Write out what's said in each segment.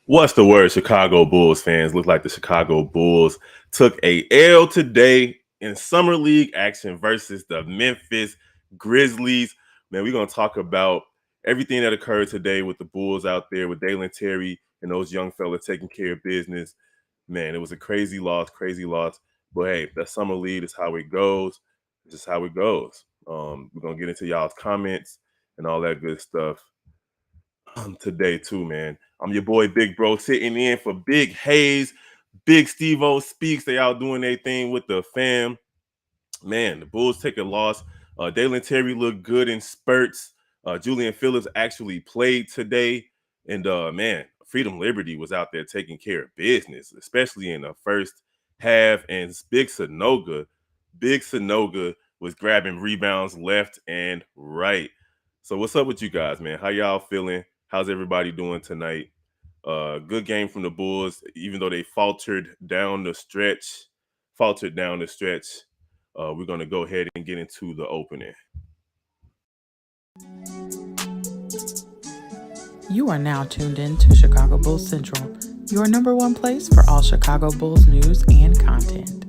What's the word, Chicago Bulls fans? Look like the Chicago Bulls took a L today in summer league action versus the Memphis Grizzlies. Man, we're gonna talk about everything that occurred today with the Bulls out there with Dalen Terry and those young fellas taking care of business. Man, it was a crazy loss, crazy loss. But hey, that summer league is how it goes. It's just how it goes. We're gonna get into y'all's comments and all that good stuff today too, man. I'm your boy Big Bro sitting in for Big Hayes. Big Steve O speaks. They out doing their thing with the fam. Man, the Bulls take a loss. Dalen Terry looked good in spurts. Julian Phillips actually played today. And man, Freedom Liberty was out there taking care of business, especially in the first half. And Big Sanoga was grabbing rebounds left and right. So what's up with you guys, man? How y'all feeling? How's everybody doing tonight? Good game from the Bulls, even though they faltered down the stretch. Faltered down the stretch. We're gonna go ahead and get into the opening. You are now tuned in to Chicago Bulls Central, your number one place for all Chicago Bulls news and content.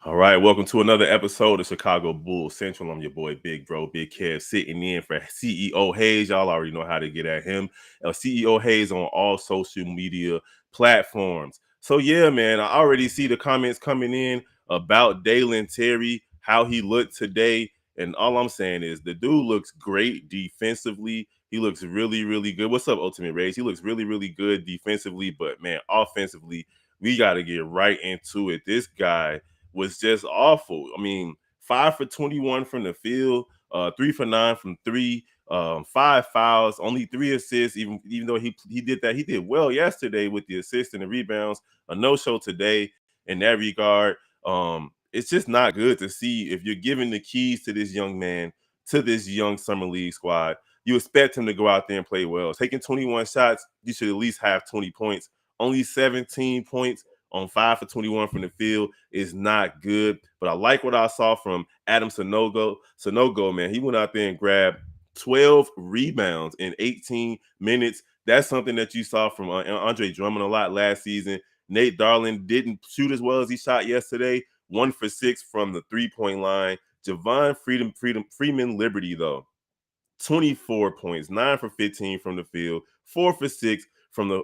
All right, welcome to another episode of Chicago Bulls Central. I'm your boy Big Bro, Big Kev, sitting in for CEO Hayes. Y'all already know how to get at him. CEO Hayes on all social media platforms. So yeah, man, I already see the comments coming in about Dalen Terry, how he looked today. And all I'm saying is the dude looks great defensively. He looks really, really good. What's up, Ultimate Rage? He looks really, really good defensively, but man, offensively, we got to get right into it. This guy was just awful. I mean, 5 for 21 from the field, 3 for 9 from three, 5 fouls, only 3 assists. Even though he did that, he did well yesterday with the assists and the rebounds. A no show today in that regard. It's just not good to see if you're giving the keys to this young man, to this young summer league squad. You expect him to go out there and play well. Taking 21 shots, you should at least have 20 points. Only 17 points on 5 for 21 from the field is not good. But I like what I saw from Adam Sanogo. Sanogo, man, he went out there and grabbed 12 rebounds in 18 minutes. That's something that you saw from Andre Drummond a lot last season. Nate Darling didn't shoot as well as he shot yesterday. 1 for 6 from the three-point line. Javon Freeman Liberty, though, 24 points, 9 for 15 from the field, 4 for 6 from the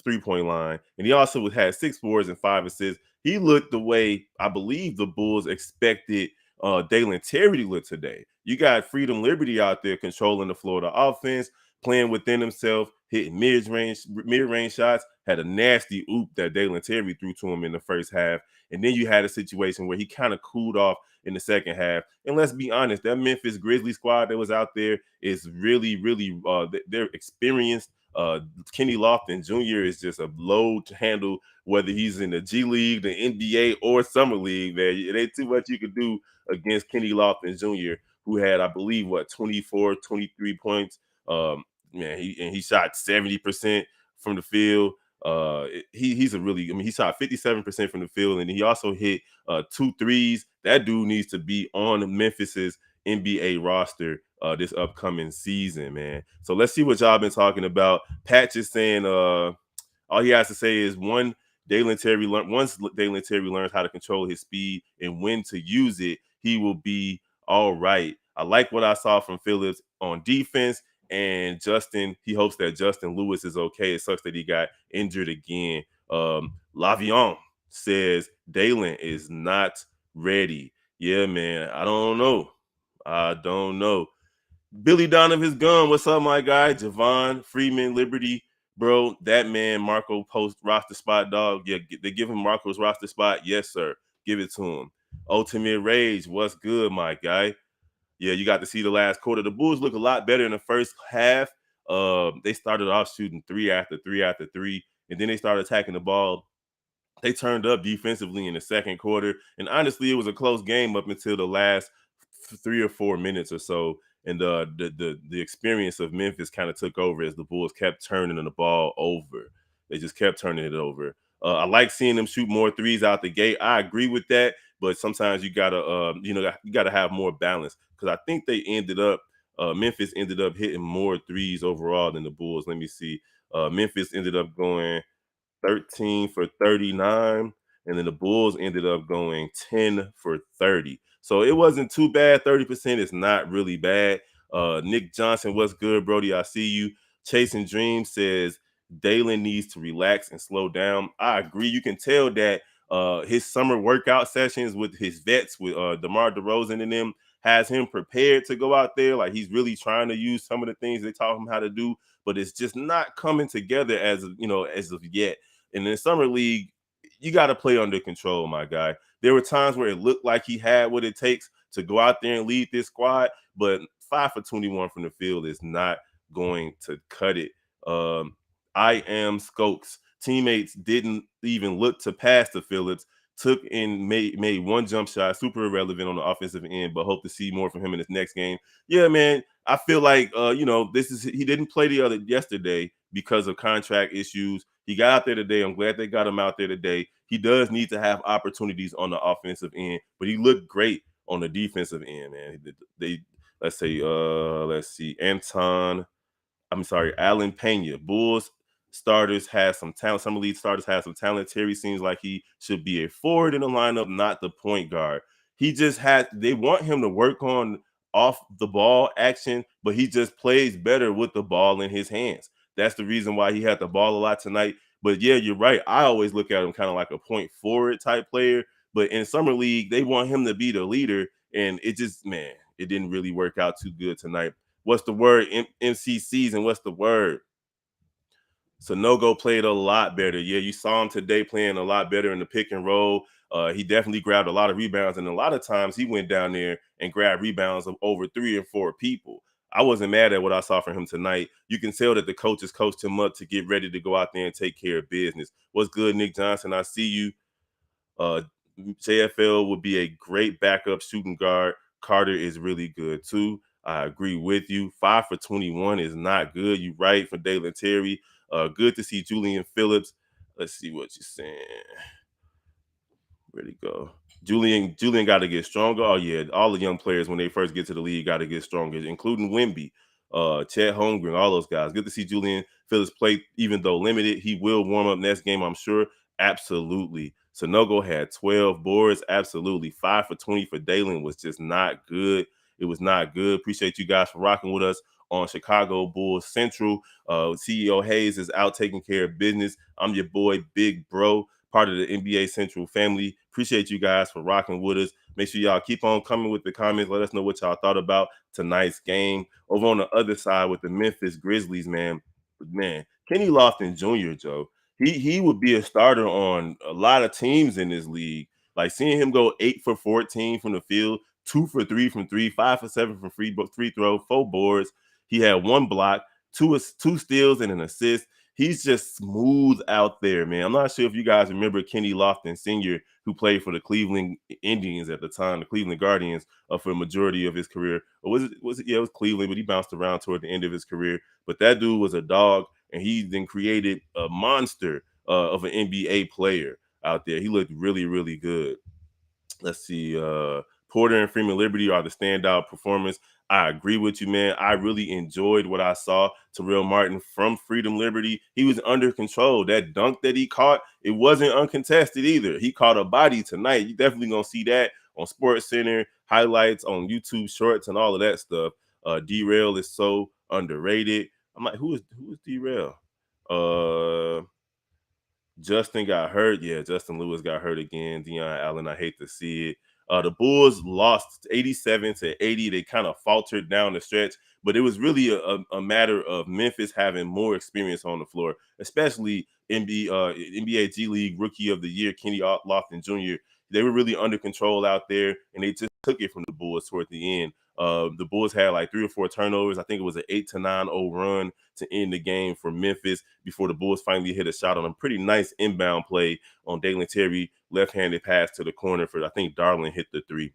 3-point line. And he also had 6 boards and 5 assists. He looked the way I believe the Bulls expected Dalen Terry to look today. You got Freedom Liberty out there controlling the floor of the offense, playing within himself, hitting mid-range shots, had a nasty oop that Dalen Terry threw to him in the first half. And then you had a situation where he kind of cooled off in the second half. And let's be honest, that Memphis Grizzlies squad that was out there is really, really they're experienced. Kenny Lofton Jr. is just a load to handle, whether he's in the G League, the NBA, or Summer League, man. It ain't too much you could do against Kenny Lofton Jr., who had, I believe, 24, 23 points. Man, he shot 70% from the field. He's a really, I mean, he shot 57% from the field, and he also hit 2 threes. That dude needs to be on Memphis's NBA roster this upcoming season, man. So let's see what y'all been talking about. Patch is saying all he has to say is once Dalen Terry learns how to control his speed and when to use it, he will be all right. I like what I saw from Phillips on defense. And Justin, he hopes that Justin Lewis is okay. It sucks that he got injured again. Lavion says Dalen is not ready. Yeah, man. I don't know. Billy Donovan's gone. What's up, my guy? Javon Freeman Liberty, bro. That man, Marco post roster spot, dog. Yeah, they give him Marco's roster spot. Yes, sir. Give it to him. Ultimate Rage, what's good, my guy? Yeah, you got to see the last quarter. The Bulls look a lot better in the first half. They started off shooting 3 after 3 after 3, and then they started attacking the ball. They turned up defensively in the second quarter, and honestly, it was a close game up until the last 3 or 4 minutes or so. And the experience of Memphis kind of took over as the Bulls kept turning the ball over. They just kept turning it over. I like seeing them shoot more threes out the gate. I agree with that. but sometimes you gotta you gotta have more balance because I think they ended up Memphis ended up hitting more threes overall than the Bulls. Let me see. Memphis ended up going 13 for 39, and then the Bulls ended up going 10 for 30. So it wasn't too bad. 30% is not really bad. Nick Johnson, what's good, Brody? I see you. Chasing Dream says Dalen needs to relax and slow down. I agree. You can tell that his summer workout sessions with his vets, with DeMar DeRozan and them, has him prepared to go out there. Like he's really trying to use some of the things they taught him how to do, but it's just not coming together as of yet. And in the summer league, you got to play under control, my guy. There were times where it looked like he had what it takes to go out there and lead this squad, but 5 for 21 from the field is not going to cut it. I am Skokes. Teammates didn't even look to pass to Phillips. Took and made one jump shot, super irrelevant on the offensive end, but hope to see more from him in his next game. Yeah, man, I feel like this is he didn't play the other yesterday because of contract issues. He got out there today. I'm glad they got him out there today. He does need to have opportunities on the offensive end, but he looked great on the defensive end, man. They let's see, Alan Pena. Bulls starters has some talent. Some league starters have some talent. Terry seems like he should be a forward in the lineup, not the point guard. They want him to work on off the ball action, but he just plays better with the ball in his hands. That's the reason why he had the ball a lot tonight. But yeah, you're right. I always look at him kind of like a point forward type player. But in summer league, they want him to be the leader, and it didn't really work out too good tonight. What's the word? MCCs, and what's the word? Sanogo played a lot better. Yeah, you saw him today playing a lot better in the pick and roll. He definitely grabbed a lot of rebounds, and a lot of times he went down there and grabbed rebounds of over 3 or 4 people. I wasn't mad at what I saw from him tonight. You can tell that the coaches coached him up to get ready to go out there and take care of business. What's good, Nick Johnson? I see you. Uh, JFL would be a great backup shooting guard. Carter is really good too. I agree with you. 5 for 21 is not good. You right for Dalen Terry. Good to see Julian Phillips. Let's see what you're saying. Where'd he go? Julian got to get stronger. Oh yeah, all the young players when they first get to the league got to get stronger, including Wemby, Chet Holmgren, all those guys. Good to see Julian Phillips play, even though limited. He will warm up next game, I'm sure. Absolutely. Sanogo had 12 boards. Absolutely. 5 for 20 for Dalen was just not good. It was not good. Appreciate you guys for rocking with us on Chicago Bulls Central. CEO Hayes is out taking care of business. I'm your boy, Big Bro, part of the NBA Central family. Appreciate you guys for rocking with us. Make sure y'all keep on coming with the comments. Let us know what y'all thought about tonight's game. Over on the other side with the Memphis Grizzlies, man, Kenny Lofton Jr., Joe, he would be a starter on a lot of teams in this league. Like seeing him go 8 for 14 from the field, 2 for 3 from 3, 5 for 7 from free throw, 4 boards. He had 1 block, two steals, and an assist. He's just smooth out there, man. I'm not sure if you guys remember Kenny Lofton Sr., who played for the Cleveland Indians at the time, the Cleveland Guardians, for a majority of his career. Or was it? Yeah, it was Cleveland, but he bounced around toward the end of his career. But that dude was a dog, and he then created a monster of an NBA player out there. He looked really, really good. Let's see. Porter and Freeman Liberty are the standout performance. I agree with you, man. I really enjoyed what I saw. Terrell Martin from Freedom Liberty. He was under control. That dunk that he caught, it wasn't uncontested either. He caught a body tonight. You definitely gonna see that on Sports Center, highlights on YouTube Shorts, and all of that stuff. D-Rail is so underrated. I'm like, who is D-Rail? Justin got hurt. Yeah, Justin Lewis got hurt again. Deion Allen, I hate to see it. The Bulls lost 87-80. They kind of faltered down the stretch, but it was really a matter of Memphis having more experience on the floor, especially NBA G League Rookie of the Year, Kenny Lofton Jr. They were really under control out there, and they just took it from the Bulls toward the end. The Bulls had like 3 or 4 turnovers. I think it was an 8-9-0 run to end the game for Memphis before the Bulls finally hit a shot on a pretty nice inbound play on Dalen Terry, left-handed pass to the corner for, I think Darlin hit the 3.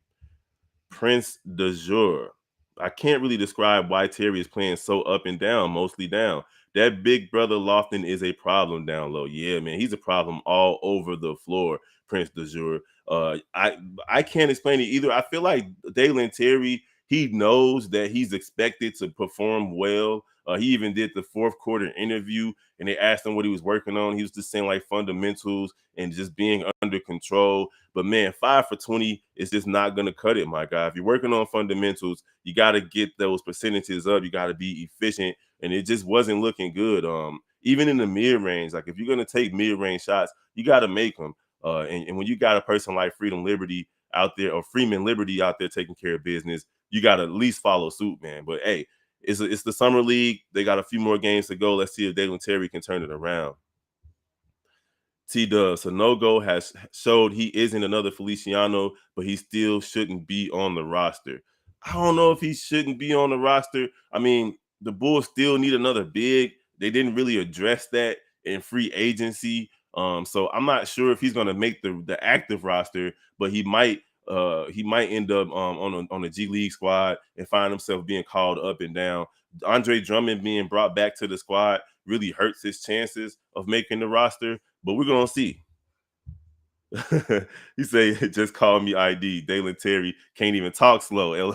Prince de Jour. I can't really describe why Terry is playing so up and down, mostly down. That big brother Lofton is a problem down low. Yeah, man, he's a problem all over the floor, Prince de Jour. I can't explain it either. I feel like Dalen Terry, he knows that he's expected to perform well. He even did the fourth quarter interview, and they asked him what he was working on. He was just saying like fundamentals and just being under control. But man, 5 for 20 is just not gonna cut it, my guy. If you're working on fundamentals, you got to get those percentages up. You got to be efficient, and it just wasn't looking good. Even in the mid range, like if you're gonna take mid range shots, you got to make them. And when you got a person like Freedom Liberty out there, or Freeman Liberty out there taking care of business, you got to at least follow suit, man. But hey, it's the summer league. They got a few more games to go. Let's see if Dalen Terry can turn it around. T Dub Sanogo has showed he isn't another Feliciano, but he still shouldn't be on the roster. I don't know if he shouldn't be on the roster. I mean, the Bulls still need another big. They didn't really address that in free agency. So I'm not sure if he's gonna make the active roster, but he might end up on the G League squad and find himself being called up and down. Andre Drummond being brought back to the squad really hurts his chances of making the roster, but we're gonna see. He say, just call me ID. Dalen Terry can't even talk slow.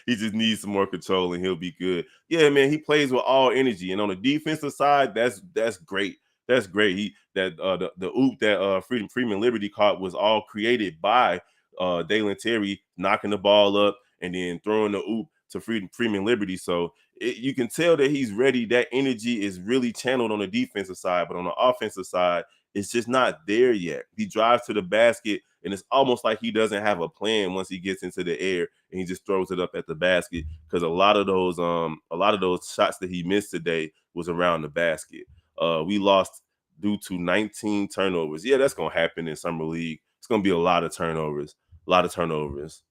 He just needs some more control and he'll be good. Yeah, man, he plays with all energy. And on the defensive side, that's great. That's great. The oop that Freeman Liberty caught was all created by Dalen Terry knocking the ball up and then throwing the oop to Freeman Liberty. So you can tell that he's ready. That energy is really channeled on the defensive side, but on the offensive side, it's just not there yet. He drives to the basket, and it's almost like he doesn't have a plan once he gets into the air and he just throws it up at the basket. Because a lot of those shots that he missed today was around the basket. We lost due to 19 turnovers. Yeah, that's gonna happen in summer league. It's gonna be a lot of turnovers. A lot of turnovers.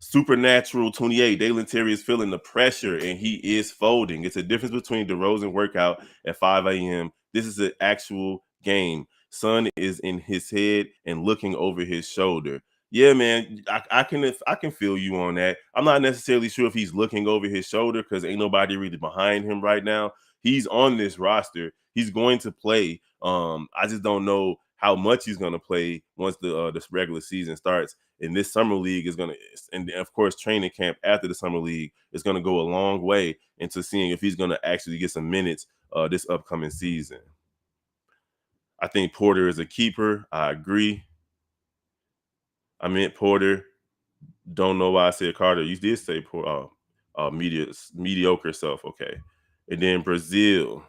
Supernatural 28. Dalen Terry is feeling the pressure and he is folding. It's a difference between DeRozan workout at 5 a.m. This is an actual game. Sun is in his head and looking over his shoulder. Yeah, man, I can feel you on that. I'm not necessarily sure if he's looking over his shoulder because ain't nobody really behind him right now. He's on this roster. He's going to play. I just don't know how much he's going to play once this regular season starts. And this summer league is going to, and of course, training camp after the summer league is going to go a long way into seeing if he's going to actually get some minutes this upcoming season. I think Porter is a keeper. I agree. I meant Porter. Don't know why I said Carter. You did say mediocre self. Okay. And then Brazil,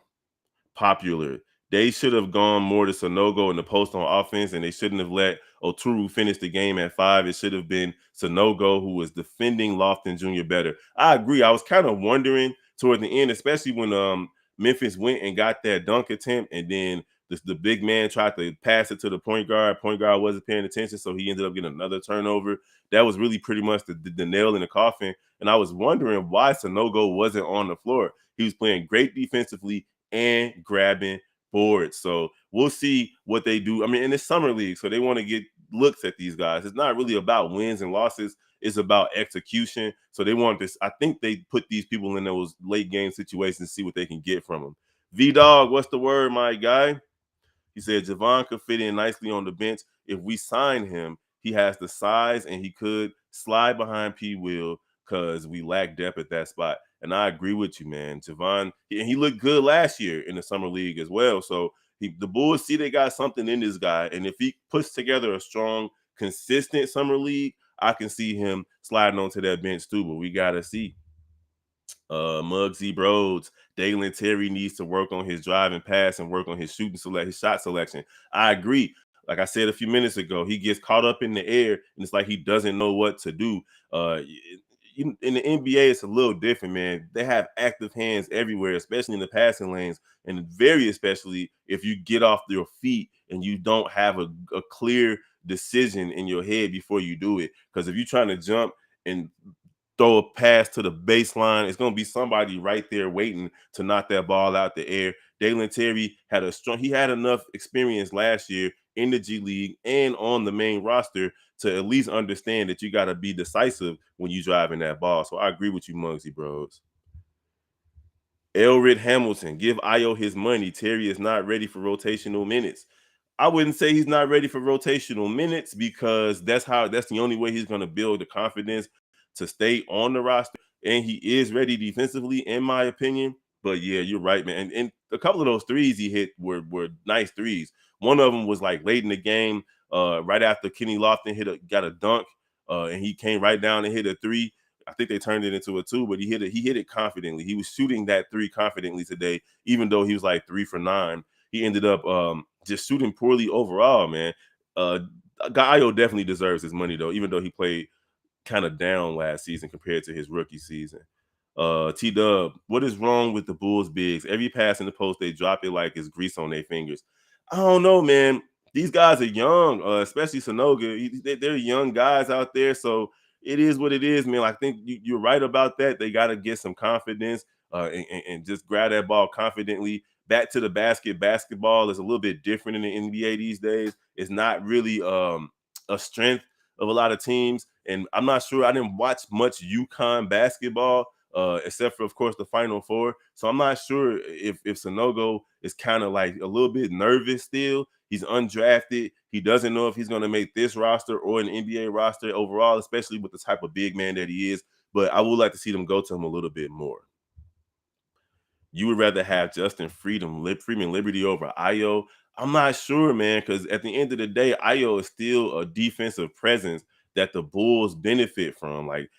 popular. They should have gone more to Sanogo in the post on offense, and they shouldn't have let Oturu finish the game at 5. It should have been Sanogo who was defending Lofton Jr. better. I agree. I was kind of wondering toward the end, especially when Memphis went and got that dunk attempt, and then the big man tried to pass it to the point guard. Point guard wasn't paying attention, so he ended up getting another turnover. That was really pretty much the nail in the coffin. And I was wondering why Sanogo wasn't on the floor. He was playing great defensively and grabbing boards. So we'll see what they do. I mean, in the summer league, so they want to get looks at these guys. It's not really about wins and losses. It's about execution. So they want this. I think they put these people in those late game situations, see what they can get from them. V Dog, what's the word, my guy? He said Javon could fit in nicely on the bench. If we sign him, he has the size and he could slide behind P. Will because we lack depth at that spot. And I agree with you, man. Javon, he looked good last year in the summer league as well. So the Bulls see they got something in this guy. And if he puts together a strong, consistent summer league, I can see him sliding onto that bench too. But we got to see. Muggsy Broads, Dalen Terry needs to work on his drive and pass and work on his his shot selection. I agree. Like I said a few minutes ago, he gets caught up in the air and it's like he doesn't know what to do. In the NBA, it's a little different, man. They have active hands everywhere, especially in the passing lanes, and very especially if you get off your feet and you don't have a clear decision in your head before you do it. Because if you're trying to jump and throw a pass to the baseline, it's going to be somebody right there waiting to knock that ball out the air. Dalen Terry had enough experience last year in the G League and on the main roster to at least understand that you got to be decisive when you driving that ball. So I agree with you, Muggsy Bros. Elrid Hamilton, give Io his money. Terry is not ready for rotational minutes. I wouldn't say he's not ready for rotational minutes because that's the only way he's going to build the confidence to stay on the roster. And he is ready defensively, in my opinion. But yeah, you're right, man. And a couple of those threes he hit were nice threes. One of them was like late in the game, right after Kenny Lofton got a dunk, and he came right down and hit a three. I think they turned it into a two, but he hit it confidently. He was shooting that three confidently today, even though he was like 3 for 9. He ended up just shooting poorly overall, man. Gaio definitely deserves his money though, even though he played kind of down last season compared to his rookie season. T Dub, what is wrong with the Bulls bigs? Every pass in the post, they drop it like it's grease on their fingers. I don't know, man. These guys are young, especially Sonoga. They're young guys out there, so it is what it is, man. I think you're right about that. They got to get some confidence and just grab that ball confidently. Back to the basket. Basketball is a little bit different in the NBA these days. It's not really a strength of a lot of teams. And I'm not sure. I didn't watch much UConn basketball, except for, of course, the Final Four. So I'm not sure if Sonogo is kind of like a little bit nervous still. He's undrafted. He doesn't know if he's going to make this roster or an NBA roster overall, especially with the type of big man that he is. But I would like to see them go to him a little bit more. You would rather have Justin Freeman Liberty over Io? I'm not sure, man, because at the end of the day, Io is still a defensive presence that the Bulls benefit from. Like,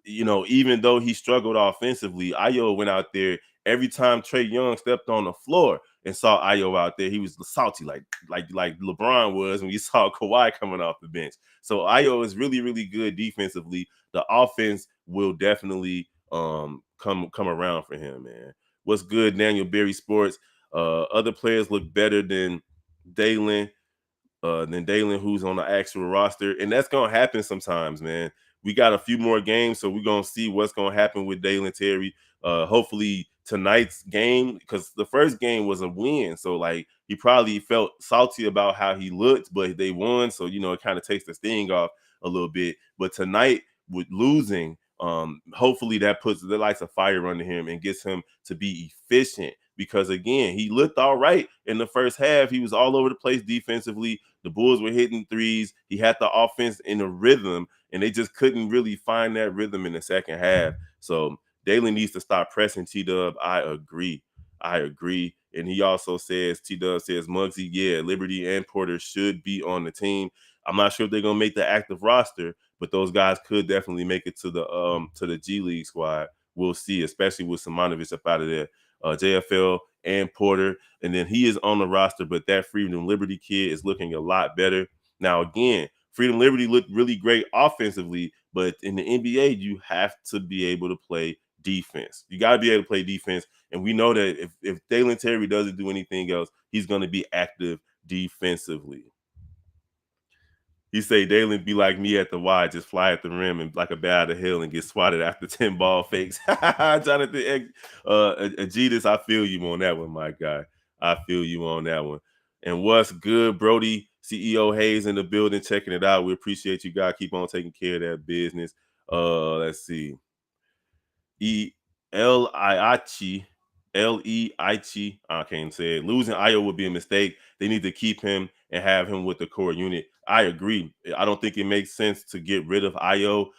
even though he struggled offensively, Io went out there every time Trae Young stepped on the floor and saw Io out there. He was salty, like LeBron was when you saw Kawhi coming off the bench. So Io is really, really good defensively. The offense will definitely come around for him, man. What's good, Daniel Berry Sports? Other players look better Dalen, than Dalen, who's on the actual roster. And that's going to happen sometimes, man. We got a few more games, so we're going to see what's going to happen with Dalen Terry. Hopefully tonight's game, because the first game was a win. So, like, he probably felt salty about how he looked, but they won. So, it kind of takes the sting off a little bit. But tonight, with losing, hopefully that lights a fire under him and gets him to be efficient, because again, he looked all right in the first half. He was all over the place defensively. The Bulls were hitting threes. He had the offense in a rhythm, and they just couldn't really find that rhythm in the second half. So Dalen needs to stop pressing T-Dub. I agree. And he also says, T-Dub says, Muggsy, yeah, Liberty and Porter should be on the team. I'm not sure if they're gonna make the active roster, but those guys could definitely make it to the G League squad. We'll see, especially with Simonovic up out of there. JFL and Porter, and then he is on the roster, but that Freedom Liberty kid is looking a lot better. Now, again, Freedom Liberty looked really great offensively, but in the NBA, you have to be able to play defense. You got to be able to play defense, and we know that if Dalen Terry doesn't do anything else, he's going to be active defensively. He say Dalen be like me at the Y, just fly at the rim and like a bat out of hell and get swatted after 10 ball fakes. Jonathan Agitas, I feel you on that one, my guy. I feel you on that one. And what's good, Brody? CEO Hayes in the building, checking it out. We appreciate you guys. Keep on taking care of that business. Let's see. L-I-I-Chi, L-E-I-Chi, I can't say it. Losing Io would be a mistake. They need to keep him and have him with the core unit. I agree. I don't think it makes sense to get rid of Io.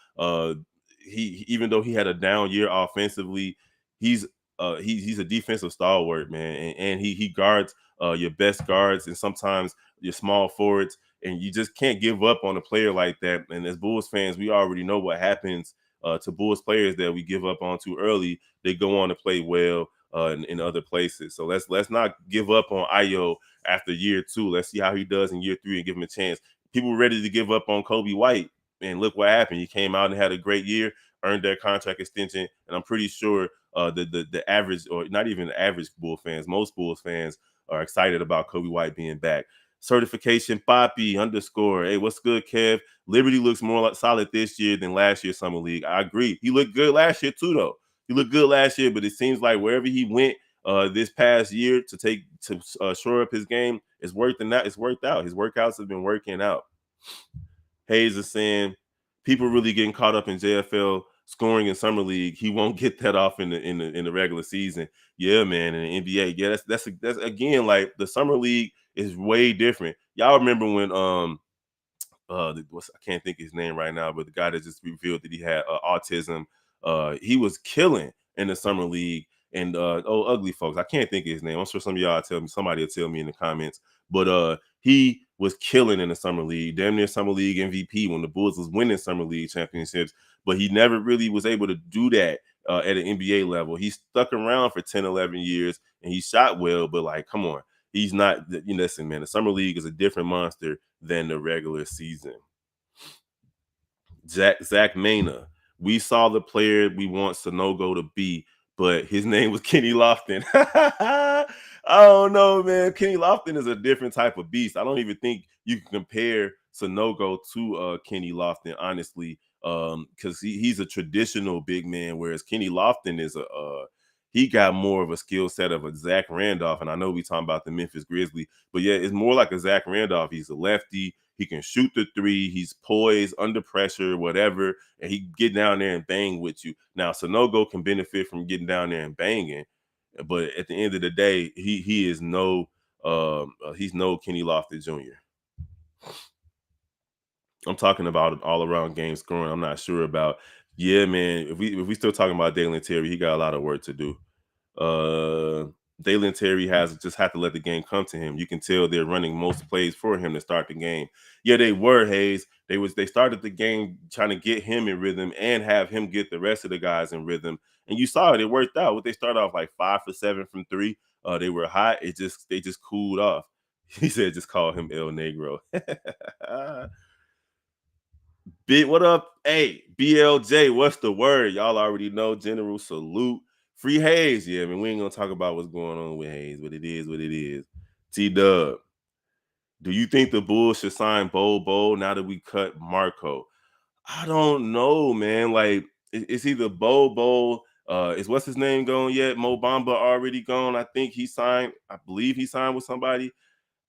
He even though he had a down year offensively, he's a defensive stalwart, man, and he guards your best guards and sometimes your small forwards, and you just can't give up on a player like that. And as Bulls fans, we already know what happens to Bulls players that we give up on too early. They go on to play well in other places. So let's not give up on Io after year 2. Let's see how he does in year 3 and give him a chance. People were ready to give up on Kobe White, and look what happened. He came out and had a great year, earned that contract extension, and I'm pretty sure the average, or not even the average Bulls fans, most Bulls fans are excited about Kobe White being back. Certification Poppy _ Hey, what's good, Kev? Liberty looks more solid this year than last year's Summer League. I agree. He looked good last year too, though. He looked good last year, but it seems like wherever he went this past year to shore up his game, it's working out. It's worked out. His workouts have been working out. Hayes is saying people really getting caught up in JFL scoring in summer league. He won't get that off in the regular season. Yeah, man, in the NBA. Yeah, that's again, like, the summer league is way different. Y'all remember when I can't think of his name right now, but the guy that just revealed that he had autism, he was killing in the summer league. And ugly folks, I can't think of his name. I'm sure some of y'all tell me, somebody will tell me in the comments. But he was killing in the summer league, damn near summer league MVP when the Bulls was winning summer league championships. But he never really was able to do that at an NBA level. He stuck around for 10, 11 years and he shot well, but like, come on, he's not. You know, listen, man, the summer league is a different monster than the regular season. Zach Mena. We saw the player we want Sonogo to be, but his name was Kenny Lofton. I don't know, man. Kenny Lofton is a different type of beast. I don't even think you can compare Sonogo to Kenny Lofton, honestly, because he's a traditional big man, whereas Kenny Lofton is he got more of a skill set of a Zach Randolph. And I know we talking about the Memphis Grizzlies, but yeah, it's more like a Zach Randolph. He's a lefty. He can shoot the three. He's poised under pressure, whatever, and he get down there and bang with you. Now, Sonogo can benefit from getting down there and banging, but at the end of the day, he is he's no Kenny Lofton Jr. I'm talking about all around game scoring. I'm not sure about. Yeah, man. If we still talking about Dalen Terry, he got a lot of work to do. Dalen Terry has just had to let the game come to him. You can tell they're running most plays for him to start the game. Yeah, they were, Hayes. They started the game trying to get him in rhythm and have him get the rest of the guys in rhythm. And you saw it, it worked out. What they started off like 5 for 7 from 3. They were hot. They just cooled off. He said just call him El Negro. What up? Hey, BLJ, what's the word? Y'all already know. General salute. Free Hayes. Yeah, I mean, we ain't gonna talk about what's going on with Hayes, but it is what it is. T-Dub, do you think the Bulls should sign Bo now that we cut Marco? I don't know, man. Like, it's either Bo, is what's his name gone yet? Mo Bamba already gone. I think he signed, I believe he signed with somebody.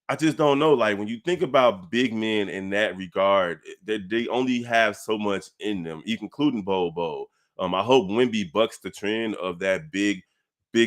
I just don't know. Like, when you think about big men in that regard, they only have so much in them, including Bo. I hope Wemby bucks the trend of that big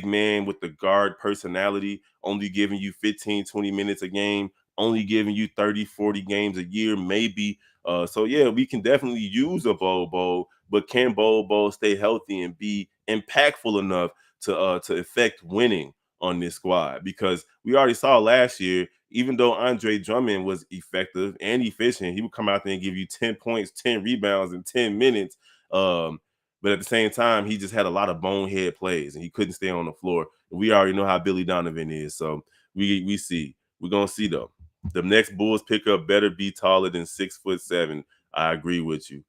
man with the guard personality, only giving you 15, 20 minutes a game, only giving you 30, 40 games a year, maybe. So yeah, we can definitely use a Bo, but can Bo stay healthy and be impactful enough to affect winning on this squad? Because we already saw last year, even though Andre Drummond was effective and efficient, he would come out there and give you 10 points, 10 rebounds in 10 minutes. But at the same time, he just had a lot of bonehead plays and he couldn't stay on the floor. We already know how Billy Donovan is. So we see. We're gonna see though. The next Bulls pickup better be taller than 6'7". I agree with you.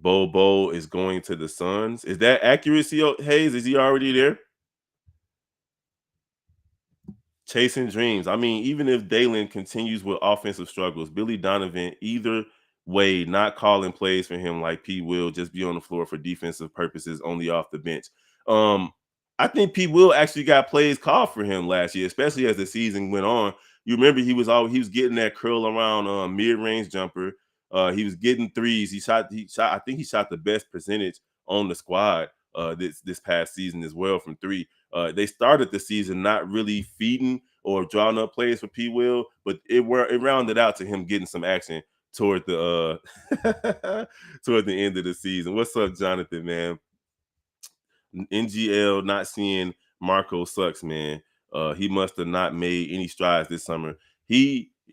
Bo is going to the Suns. Is that accuracy, Hayes? Is he already there? Chasing dreams. I mean, even if Dalen continues with offensive struggles, Billy Donovan, either way, not calling plays for him like Pete will, just be on the floor for defensive purposes, only off the bench. Um, I think Pete Will actually got plays called for him last year, especially as the season went on. You remember he was getting that curl around mid-range jumper. He was getting threes. I think he shot the best percentage on the squad this past season as well from three. They started the season not really feeding or drawing up plays for P. Will, but it rounded out to him getting some action toward the toward the end of the season. What's up, Jonathan, man? NGL not seeing Marco sucks, man. He must have not made any strides this summer.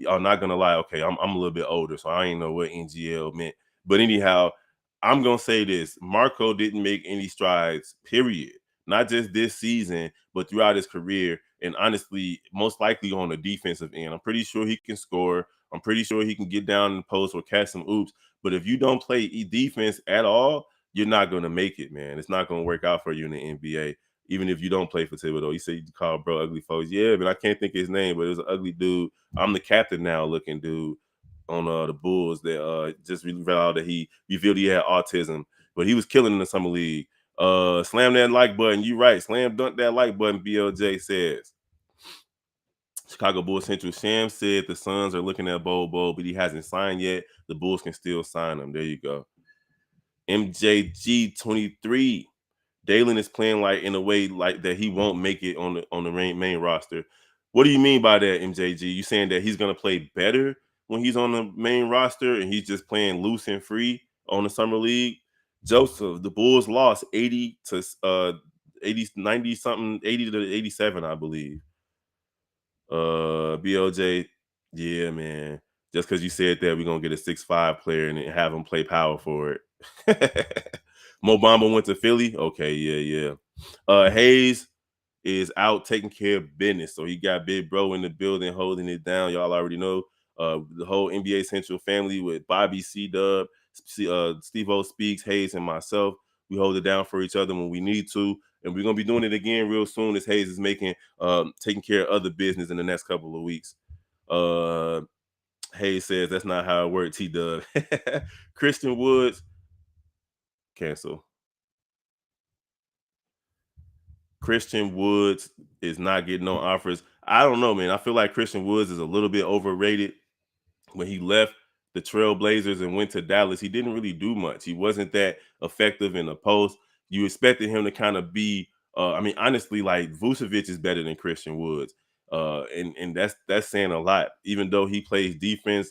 I'm not gonna lie, okay, I'm a little bit older, so I ain't know what NGL meant. But anyhow, I'm gonna say this: Marco didn't make any strides, period. Not just this season, but throughout his career. And honestly, most likely on the defensive end. I'm pretty sure he can score. I'm pretty sure he can get down in the post or catch some oops. But if you don't play defense at all, you're not going to make it, man. It's not going to work out for you in the NBA, even if you don't play for Thibodeau. You say you call bro ugly folks. Yeah, but I can't think of his name, but it was an ugly dude. I'm the captain now looking dude on the Bulls that just revealed that he revealed he had autism, but he was killing in the summer league. Slam that like button. You right. Slam dunk that like button, BLJ says. Chicago Bulls Central Sham said the Suns are looking at Bobo, but he hasn't signed yet. The Bulls can still sign him. There you go. MJG 23. Dalen is playing like in a way like that he won't make it on the main roster. What do you mean by that, MJG? You saying that he's gonna play better when he's on the main roster and he's just playing loose and free on the summer league? Joseph, the Bulls lost 80 to 80, 90 something, 80 to 87, I believe. BLJ, yeah, man. Just because you said that, we're gonna get a 6'5" player and have him play power forward. Mo Bamba went to Philly. Okay, yeah. Hayes is out taking care of business. So he got Big Bro in the building holding it down. Y'all already know. The whole NBA Central family with Bobby C Dub, Steve O Speaks, Hayes, and myself. We hold it down for each other when we need to. And we're gonna be doing it again real soon as Hayes is taking care of other business in the next couple of weeks. Hayes says that's not how it works. He does. Christian Woods, cancel. Christian Woods is not getting no offers. I don't know, man. I feel like Christian Woods is a little bit overrated. When he left the Trailblazers and went to Dallas, he didn't really do much. He wasn't that effective in the post. You expected him to kind of be, I mean, honestly, like Vucevic is better than Christian Woods. And that's saying a lot. Even though he plays defense,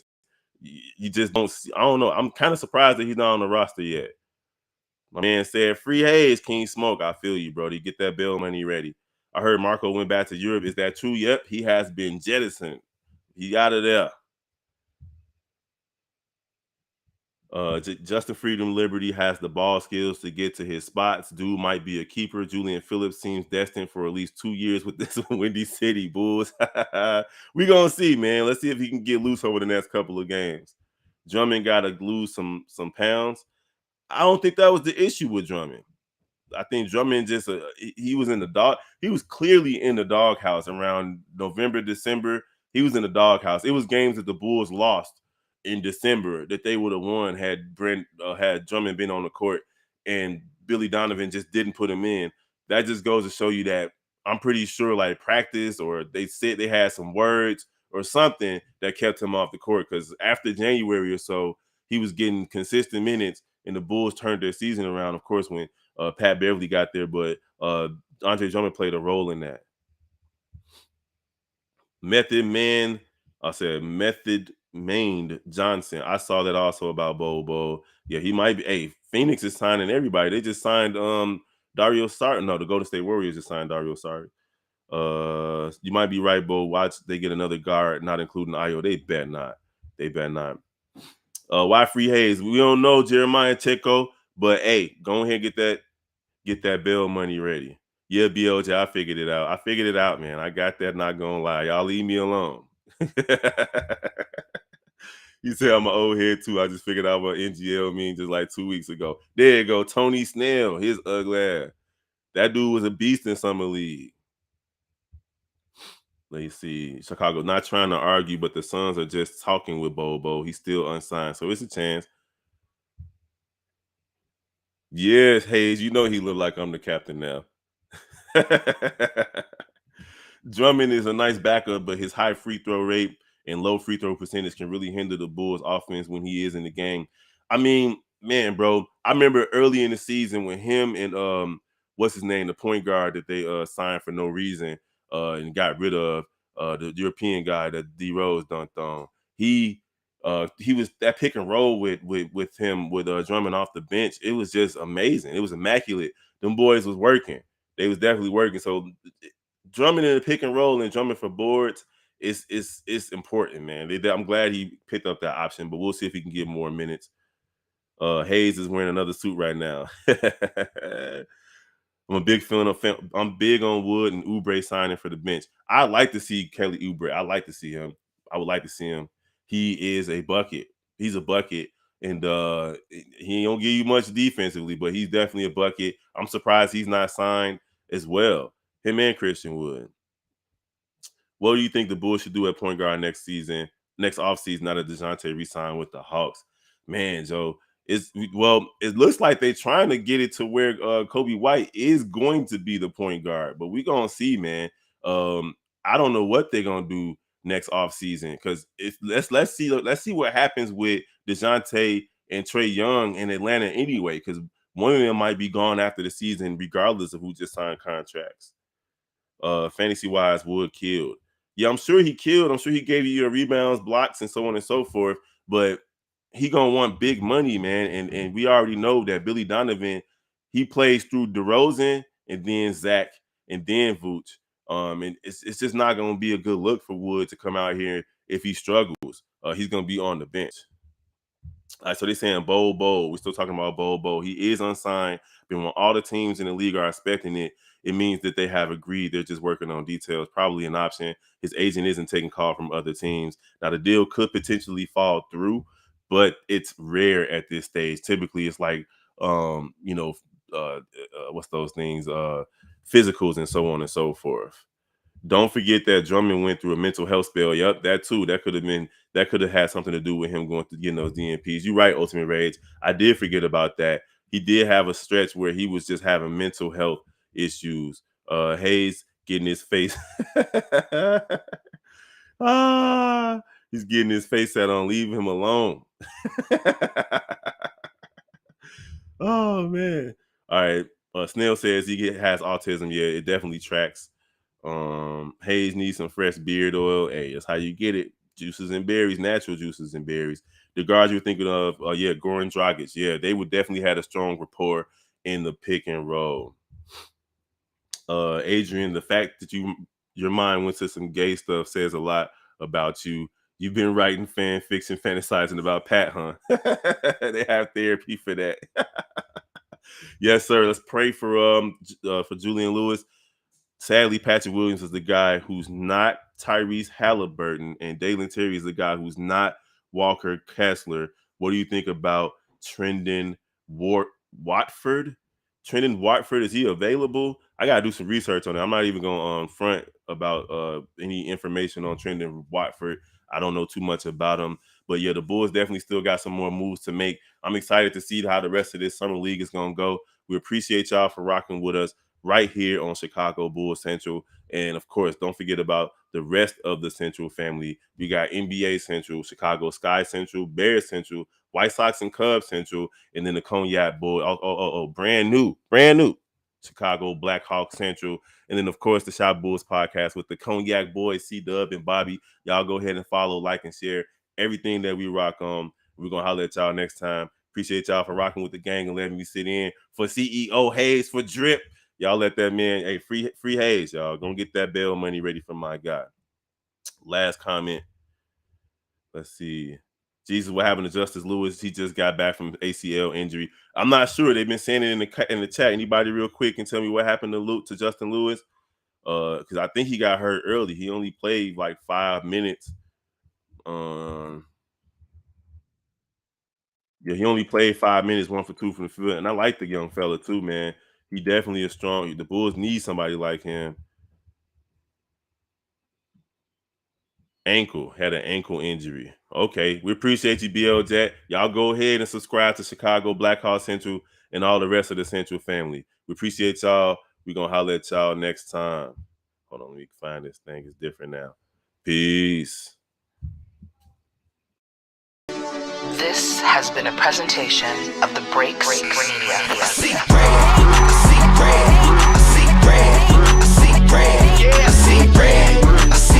you just don't see, I don't know. I'm kind of surprised that he's not on the roster yet. My man said, "Free Hayes, King Smoke." I feel you, Brody. Get that bill money ready. I heard Marco went back to Europe. Is that true? Yep, he has been jettisoned. He out of there. Justin Freedom Liberty has the ball skills to get to his spots. Dude might be a keeper. Julian Phillips seems destined for at least 2 years with this Windy City Bulls. We gonna see, man. Let's see if he can get loose over the next couple of games. Drummond got to lose some pounds. I don't think that was the issue with Drummond. I think Drummond just he was in the dog. He was clearly in the doghouse around November, December. He was in the doghouse. It was games that the Bulls lost in December that they would have won had Drummond been on the court, and Billy Donovan just didn't put him in. That just goes to show you that I'm pretty sure like practice or they said they had some words or something that kept him off the court because after January or so he was getting consistent minutes and the Bulls turned their season around. Of course, when Pat Beverly got there, but Andre Drummond played a role in that. Method Man, I said Method Maned Johnson. I saw that also about Bobo. Yeah, he might be. Hey, Phoenix is signing everybody. They just signed Dario Saric. No, the Golden State Warriors just signed Dario Saric. You might be right, Bo. Watch they get another guard, not including Io. They bet not. They bet not. Why Free Hayes? We don't know Jeremiah Checo, but hey, go ahead and get that bail money ready. Yeah, BLJ, I figured it out. I figured it out, man. I got that, not gonna lie. Y'all leave me alone. You say I'm an old head too. I just figured out what NGL means just like 2 weeks ago. There you go. Tony Snell, his ugly ass. That dude was a beast in summer league. Let's see. Chicago not trying to argue, but the Suns are just talking with Bobo. He's still unsigned, so it's a chance. Yes, Hayes, you know he look like I'm the captain now. Drummond is a nice backup, but his high free throw rate and low free throw percentage can really hinder the Bulls' offense when he is in the game. I mean, man, bro, I remember early in the season when him and what's his name, the point guard that they signed for no reason and got rid of, the European guy that D Rose dunked on. He was that pick and roll with him with Drummond off the bench. It was just amazing. It was immaculate. Them boys was working. They was definitely working. So Drummond in the pick and roll and Drummond for boards is important, man. I'm glad he picked up that option, but we'll see if he can get more minutes. Hayes is wearing another suit right now. I'm big on Wood and Oubre signing for the bench. I like to see Kelly Oubre. I like to see him. I would like to see him. He is a bucket. He's a bucket. And he don't give you much defensively, but he's definitely a bucket. I'm surprised he's not signed as well. Him and Christian Wood. What do you think the Bulls should do at point guard next offseason, now that DeJounte re-signed with the Hawks? Man, Joe, it looks like they're trying to get it to where Kobe White is going to be the point guard, but we're gonna see, man. I don't know what they're gonna do next offseason, because let's see what happens with DeJounte and Trae Young in Atlanta anyway, because one of them might be gone after the season, regardless of who just signed contracts. Fantasy wise, Wood killed. Yeah, I'm sure he killed. I'm sure he gave you your rebounds, blocks, and so on and so forth. But he gonna want big money, man. And we already know that Billy Donovan, he plays through DeRozan and then Zach and then Vooch. And it's just not gonna be a good look for Wood to come out here if he struggles. He's gonna be on the bench. All right, so they're saying Bo. We're still talking about Bo. He is unsigned. But when all the teams in the league are expecting it, it means that they have agreed. They're just working on details, probably an option. His agent isn't taking call from other teams. Now, the deal could potentially fall through, but it's rare at this stage. Typically, it's like, what's those things? Physicals and so on and so forth. Don't forget that Drummond went through a mental health spell. Yep, that too. That could have had something to do with him going through getting those DNPs. You're right, Ultimate Rage. I did forget about that. He did have a stretch where he was just having mental health issues. Hayes getting his face. He's getting his face set on. Leave him alone. Oh man. All right. Snail says he has autism. Yeah, it definitely tracks. Hayes needs some fresh beard oil. Hey, that's how you get it. Juices and berries, natural juices and berries. The guards you're thinking of, Goran Dragic. Yeah, they would definitely had a strong rapport in the pick and roll. Adrian, the fact that your mind went to some gay stuff says a lot about you. You've been writing fan fiction, fantasizing about Pat, huh? They have therapy for that. Yes, sir. Let's pray for Julian Lewis. Sadly, Patrick Williams is the guy who's not Tyrese Halliburton, and Dalen Terry is the guy who's not Walker Kessler. What do you think about Trendon Watford? Trendon Watford, is he available? I gotta do some research on it. I'm not even going to front about any information on Trendon Watford. I don't know too much about him, but yeah, the Bulls definitely still got some more moves to make. I'm excited to see how the rest of this summer league is going to go. We appreciate y'all for rocking with us right here on Chicago Bulls Central. And of course, don't forget about the rest of the Central family. We got NBA Central, Chicago Sky Central, Bears Central, White Sox and Cubs Central, and then the Cognac Boy, brand new Chicago Blackhawk Central. And then, of course, the Shop Bulls podcast with the Cognac Boys, C-Dub and Bobby. Y'all go ahead and follow, like, and share everything that we rock on. We're going to holler at y'all next time. Appreciate y'all for rocking with the gang and letting me sit in for CEO Hayes for Drip. Y'all let that man, hey, free Hayes, y'all. Gonna get that bail money ready for my guy. Last comment. Let's see. Jesus, what happened to Justice Lewis? He just got back from ACL injury. I'm not sure. They've been saying it in the chat. Anybody real quick can tell me what happened to Justin Lewis? Because I think he got hurt early. He only played like 5 minutes. Yeah, he only played 5 minutes, 1 for 2 from the field. And I like the young fella too, man. He definitely is strong. The Bulls need somebody like him. Had an ankle injury. Okay, we appreciate you, BL Jet. Y'all go ahead and subscribe to Chicago Blackhawk Central and all the rest of the Central family. We appreciate y'all. We're going to holler at y'all next time. Hold on, let me find this thing. It's different now. Peace. This has been a presentation of the Breaks Media.